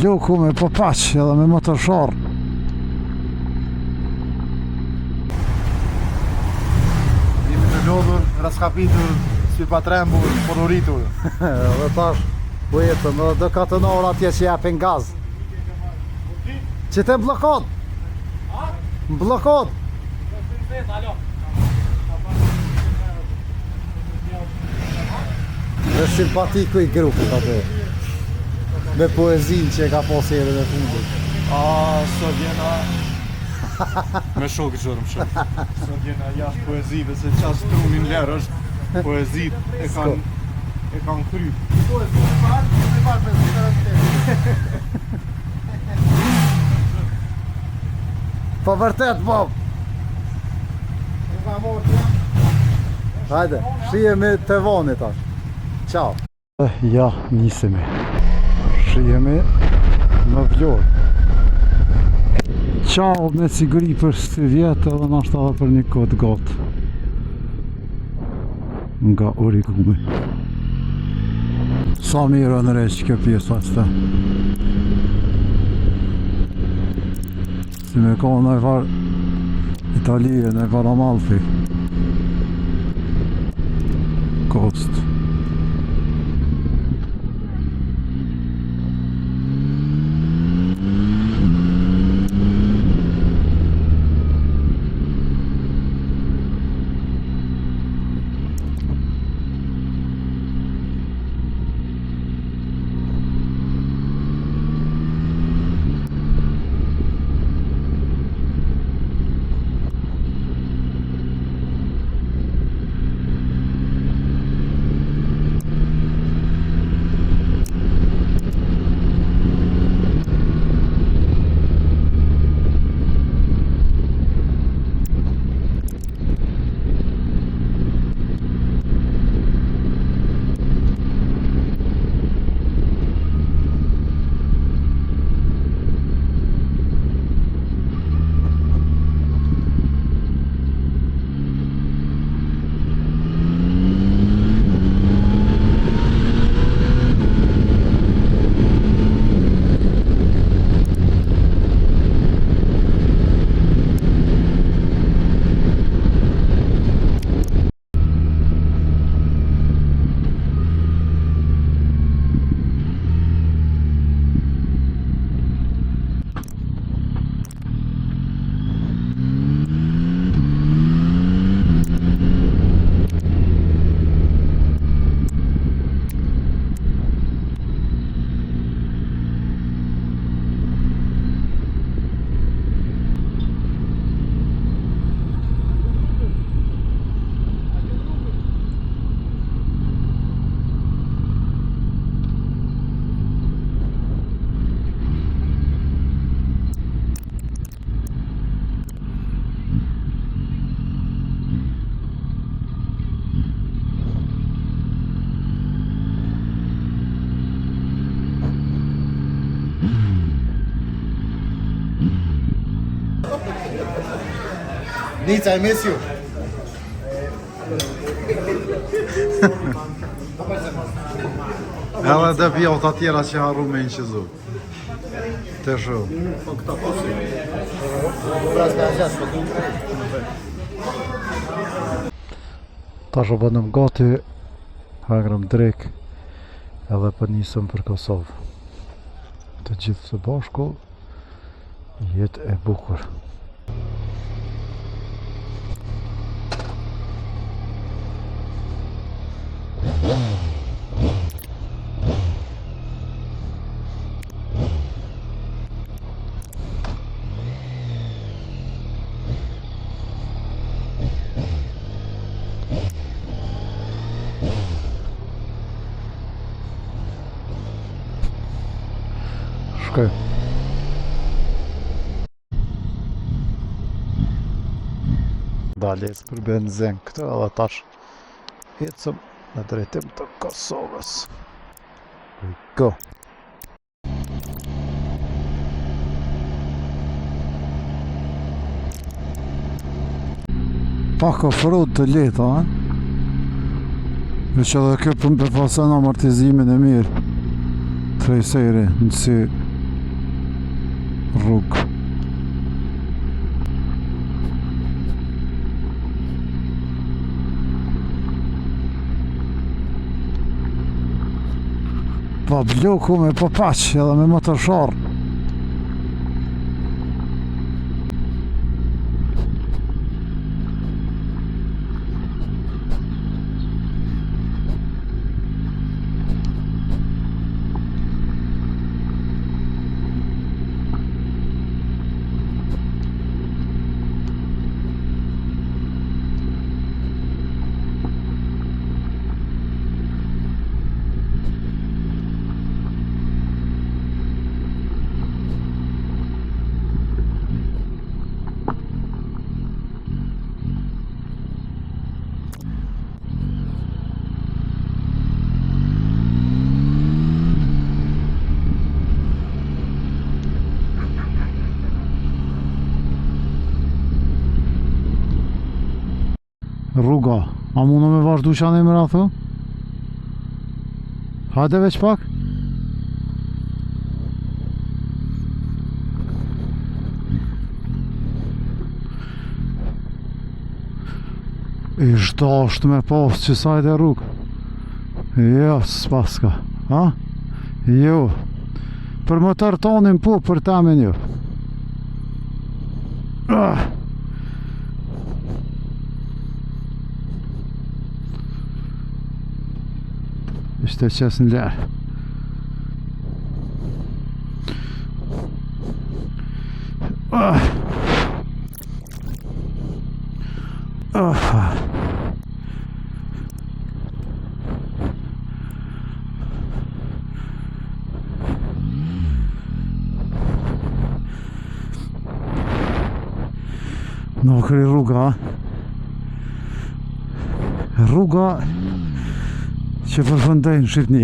Gjuku me popaq edhe me motorshor. Jemi të lodhur, raskapitur, si pa trembur, poruritur. Dhe tash, po jetën, do katënor atje që japin gaz. Që te mblokot? Mblokot? Dhe simpatiku i grupit atë. Me poezin që e ka posë herën e fundit. Sot jena... Me shokë gjërëm shumë. Sot jena jashtë poezive, se qas trunin lërë është poezit e kanë kry. Po vërtet, Bob! Hajde, shihemi të voni tash. Ciao! Ja, nisemi. Shihemi në Vlorë. Ciao me siguri për së vjetë edhe nashta edhe për një kod gotë. Nga Origumi. Sa mirë në reqë kjo pjesë ashtë. Si me ka në e varë Italije, në e varë Amalfi. Kost. Nica, I miss you. Edhe dhe vjot atjera që harru me një qizu. Të shumë. Tash o bëndëm gati, hangrëm drek, edhe për nisëm për Kosovë. Të gjithë së bashku, jetë e bukur. Shkoj. Daljes për benzin këtë edhe tash ecëm në drejtim të Kosovës. Here we go. Pak off-road të lehta, veç edhe kjo për me pasen amortizimin e mirë. Trejseri, nësi rrugë. Pa bloku me popaq edhe me motorshar. Rruga, a mundë me vazhdu që anë e mëra thë? Hajde veç pak? Ishtë ashtë me pas që sajde rrugë. Jo, s'paska, ha? Jo. Për më tërtonin po, për tamin jo. Ishte qes në lërë. Nuk kërë rruga. Rruga që përfëndaj në Shqipni.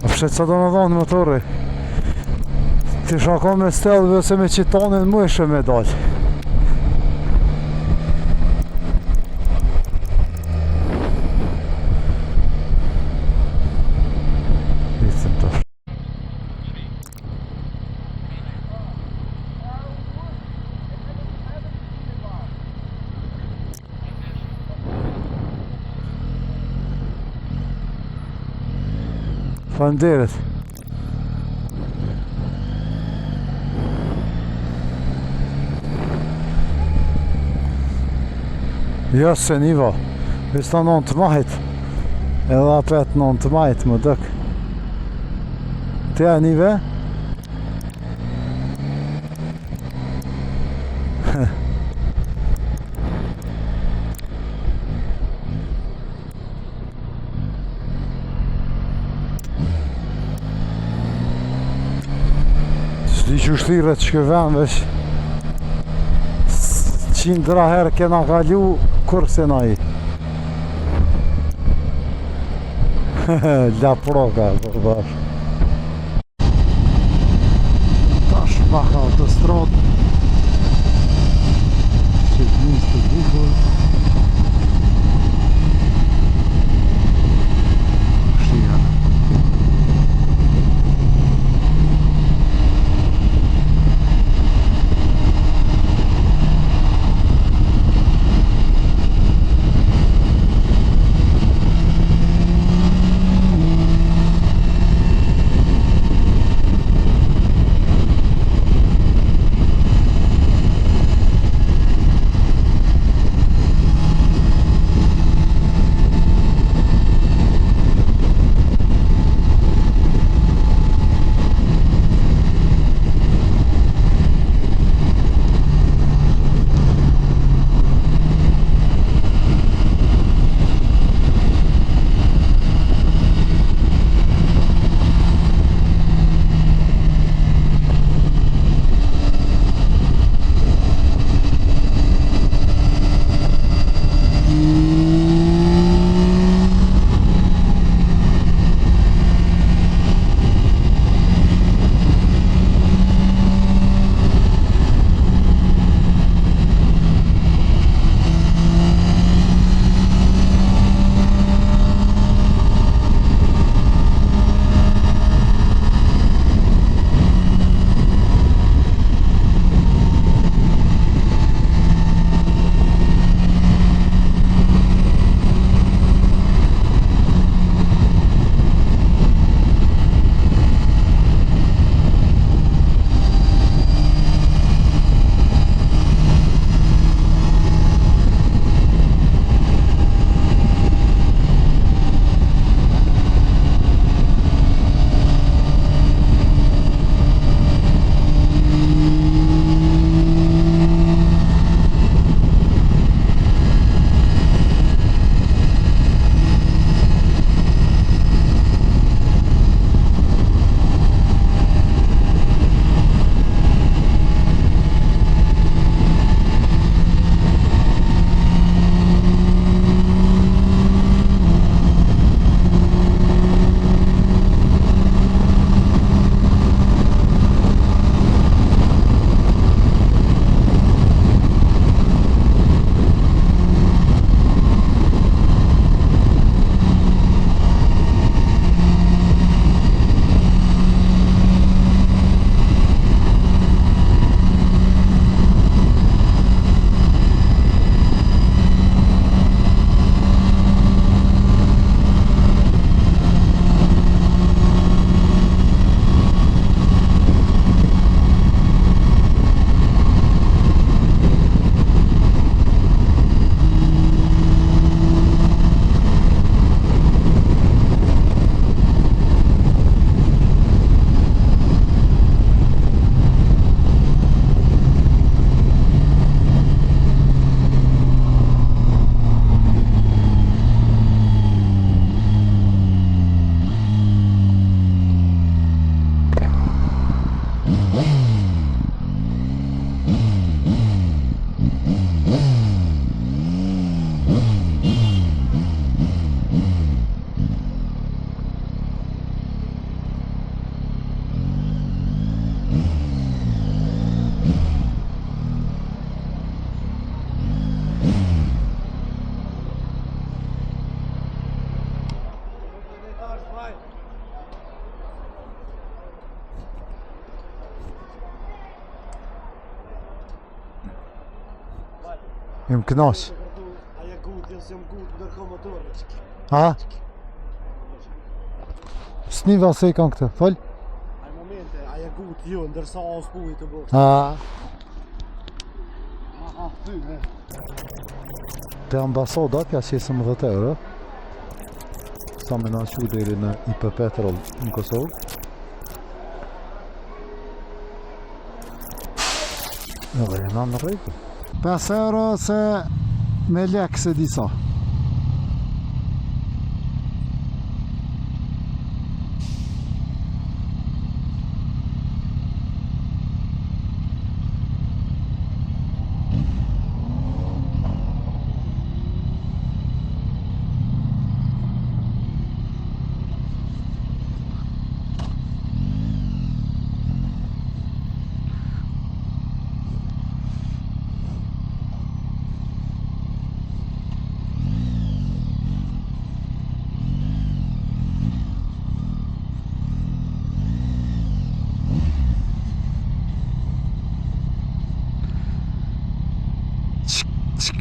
A fshet sa do në dhonë motori. Ti shako me stelve ose me qitonin mëjshë me dalë. Faleminderit. Jo se niva, vista 9 majt, edhe apet 9 majt më dëk. Te a nive? Shli që shtiret që këven veç qindra herë kena kalu kërse na i. La proka, përbash. Tash baka autostrad. Që të njës të bukur. Shia. Im knaq. Aja gut, jënë se jëmë gut ndërko motorë. A? Sniva se i kanë këtë, fol? Aj momente, aja gut ju, ndërsa asë puj të bërë. A? Aha, ty, ne. Te ambasadat ka qesëm 10 euro. Sa me na qu deri në IP Petrol në Kosovë. Edhe jena në rejtë. 5 euro se me lek se disa.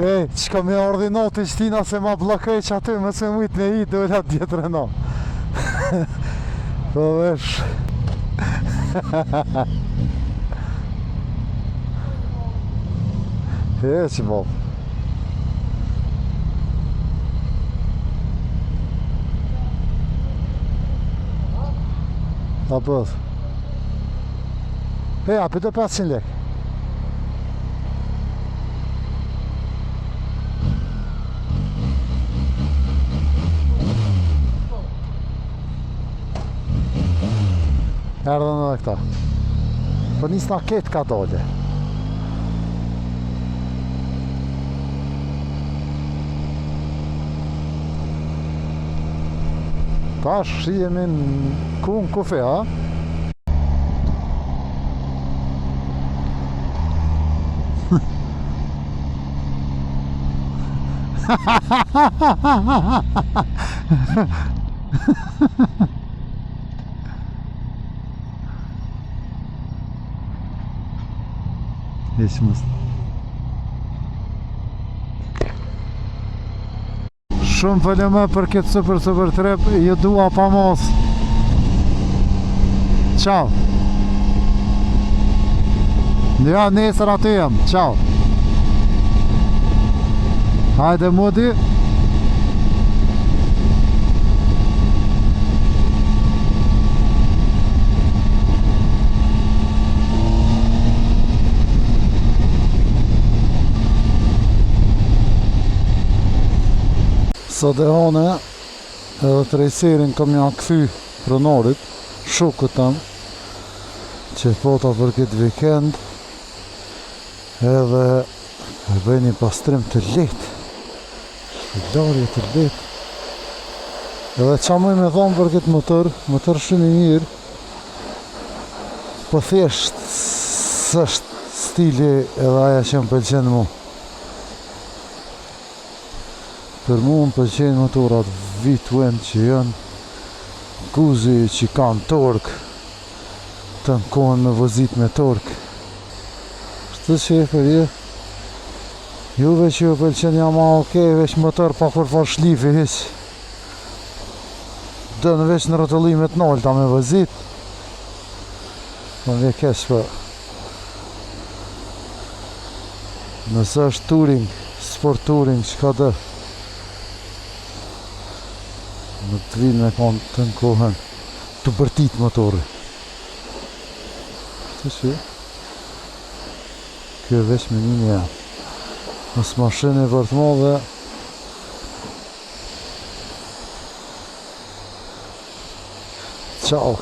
Qka me ardhi noti qtina se ma blokej që aty me se mujt me i dole atë djetër e no. Po vesh. E që bo. A bëth. E, api të 500 lek. Erdhen edhe këta. Po nisë na ketë ka dole. Tash jemi në ku në kufe, a? Hiç Shumë faleme për këtë super trip, ju dua pa mos. Ciao. Ja, nesër aty jam. Ciao. Hajde modi. Sot e hone edhe trejserin kam ja këthy pronorit, shukët tam që pota për këtë vikend edhe e bëj një pastrim të let, shpillarje të let, edhe qa mëj me thonë për këtë motor shumë i mirë, po thjesht s'është stili edhe aja që më pëlqenë mu. Për mu më pëlqenë motorat V20 që janë, Guzi që kanë tork, të nkohen me vozit me tork. Shtë që e kërje, juve që ju pëlqenë jam okej, veç motor pa kur fa shlifi hiq. Dënë veç në rotullimet nolta me vozit. Më vje keq për. Nëse është touring, sport touring, që ka dë. Në të vinë me kanë të nkohen të bërtit motori. Të që? Kjo veç me një një. Nësë mashinë e vërtë modhe. Ciao.